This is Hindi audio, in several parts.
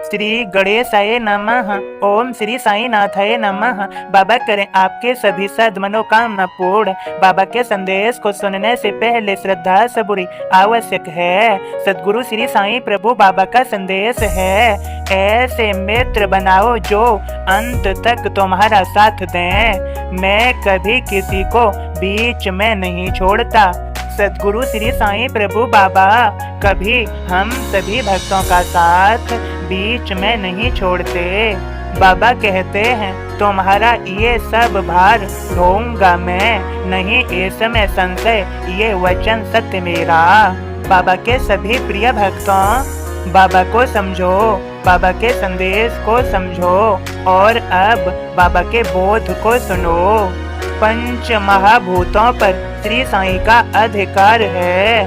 श्री गणेशाय नमः। ओम श्री साईनाथाय नमः। बाबा करें आपके सभी सद मनोकामना पूर्ण। बाबा के संदेश को सुनने से पहले श्रद्धा सबूरी आवश्यक है। सदगुरु श्री साईं प्रभु बाबा का संदेश है, ऐसे मित्र बनाओ जो अंत तक तुम्हारा साथ दें। मैं कभी किसी को बीच में नहीं छोड़ता। सदगुरु श्री साईं प्रभु बाबा कभी हम सभी भक्तों का साथ बीच में नहीं छोड़ते। बाबा कहते हैं तुम्हारा ये सब भार ढोऊंगा मैं, नहीं इसमें संशय, ये वचन सत्य मेरा। बाबा के सभी प्रिय भक्तों, बाबा को समझो, बाबा के संदेश को समझो और अब बाबा के बोध को सुनो। पंच महाभूतों पर श्री साईं का अधिकार है।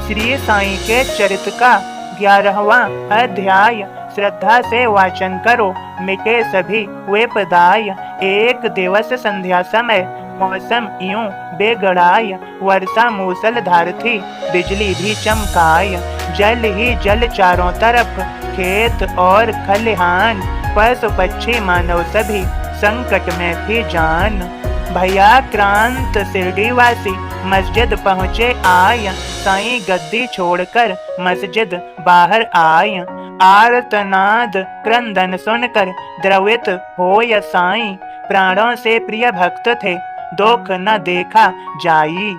श्री साईं के चरित्र का 11वां अध्याय श्रद्धा से वाचन करो, मिटे सभी वेपदाय। एक दिवस संध्या समय मौसम यूं बेगड़ाय, वर्षा मूसलधार थी, बिजली भी चमकाय। जल ही जल चारों तरफ, खेत और खलिहान, पशु पक्षी मानव सभी संकट में थी जान। भयाक्रांत शिरडीवासी मस्जिद पहुँचे आय, साईं गद्दी छोड़कर मस्जिद बाहर आय। आर्तनाद क्रंदन सुनकर द्रवित होय साईं, प्राणों से प्रिय भक्त थे, दुख न देखा जाई।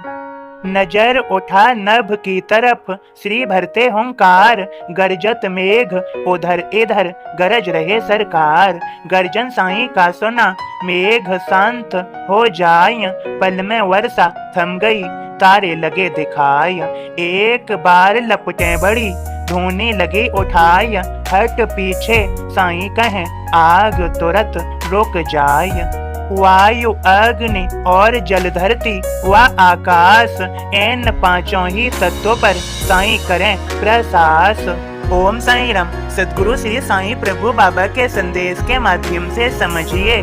नजर उठा नभ की तरफ, श्री भरते हुंकार, गरजत मेघ उधर इधर, गरज रहे सरकार। गर्जन साईं का सुना, मेघ शांत हो जाय, पल में वर्षा थम गई, तारे लगे दिखाय। एक बार लपटें बड़ी, धूनी लगी उठाय, हट पीछे साईं कहें, आग तुरंत रुक जाय। वायु अग्नि और जल धरती व आकाश, इन पांचों ही तत्वों पर साईं करें प्रसास। ओम साईं राम। सदगुरु श्री साईं प्रभु बाबा के संदेश के माध्यम से समझिए,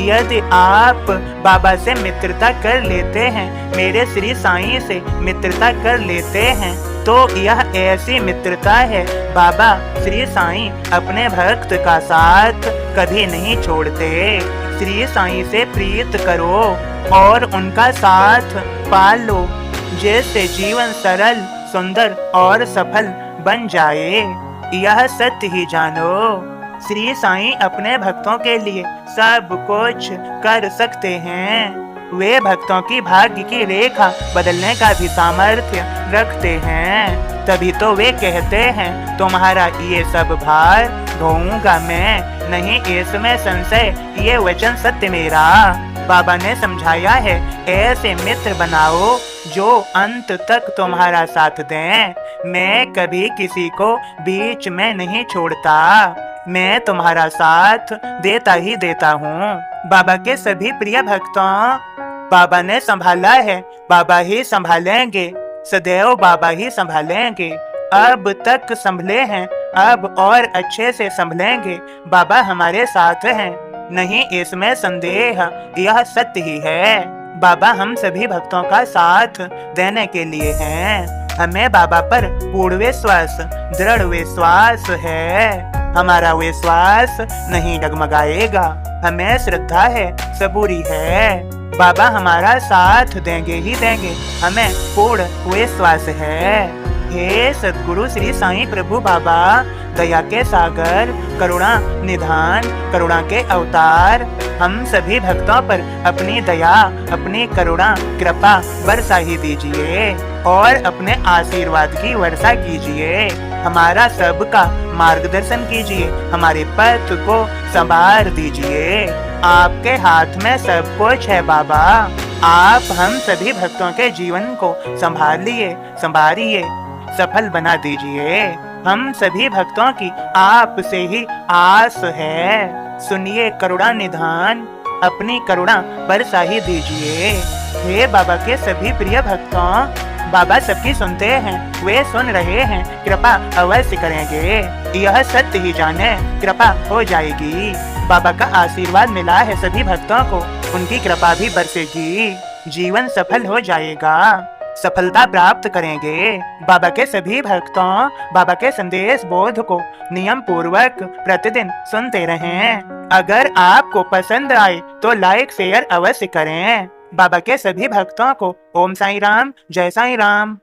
यदि आप बाबा से मित्रता कर लेते हैं, मेरे श्री साईं से मित्रता कर लेते हैं, तो यह ऐसी मित्रता है, बाबा श्री साईं अपने भक्त का साथ कभी नहीं छोड़ते। श्री साईं से प्रीत करो और उनका साथ पालो, जिससे जीवन सरल, सुंदर और सफल बन जाए। यह सत्य ही जानो, श्री साईं अपने भक्तों के लिए सब कुछ कर सकते हैं। वे भक्तों की भाग्य की रेखा बदलने का भी सामर्थ्य रखते हैं, तभी तो वे कहते हैं तुम्हारा ये सब भार ढोऊंगा मैं, नहीं इसमें संशय, ये वचन सत्य मेरा। बाबा ने समझाया है, ऐसे मित्र बनाओ जो अंत तक तुम्हारा साथ दें। मैं कभी किसी को बीच में नहीं छोड़ता, मैं तुम्हारा साथ देता ही देता हूँ। बाबा के सभी प्रिय भक्तों, बाबा ने संभाला है, बाबा ही संभालेंगे, सदैव बाबा ही संभालेंगे। अब तक संभले हैं, अब और अच्छे से संभलेंगे। बाबा हमारे साथ हैं, नहीं इसमें संदेह, यह सत्य ही है। बाबा हम सभी भक्तों का साथ देने के लिए हैं। हमें बाबा पर पूर्ण विश्वास, दृढ़ विश्वास है। हमारा विश्वास नहीं डगमगाएगा, हमें श्रद्धा है, सबूरी है। बाबा हमारा साथ देंगे ही देंगे, हमें पूर्ण विश्वास है। हे सदगुरु श्री साईं प्रभु बाबा, दया के सागर, करुणा निधान, करुणा के अवतार, हम सभी भक्तों पर अपनी दया, अपनी करुणा, कृपा वर्षा ही दीजिए और अपने आशीर्वाद की वर्षा कीजिए। हमारा सबका मार्गदर्शन कीजिए, हमारे पथ को संवार दीजिए। आपके हाथ में सब कुछ है बाबा, आप हम सभी भक्तों के जीवन को संभालिए, संवारिए, सफल बना दीजिए। हम सभी भक्तों की आप से ही आस है। सुनिए करुणा निधान, अपनी करुणा बरसा ही दीजिए। हे बाबा के सभी प्रिय भक्तों, बाबा सबकी सुनते हैं, वे सुन रहे हैं, कृपा अवश्य करेंगे। यह सत्य ही जाने, कृपा हो जाएगी। बाबा का आशीर्वाद मिला है सभी भक्तों को, उनकी कृपा भी बरसेगी, जीवन सफल हो जाएगा। सफलता प्राप्त करेंगे। बाबा के सभी भक्तों बाबा के संदेश बोध को नियम पूर्वक प्रतिदिन सुनते रहें। अगर आपको पसंद आए तो लाइक शेयर अवश्य करें। बाबा के सभी भक्तों को ओम साईं राम, जय साईं राम।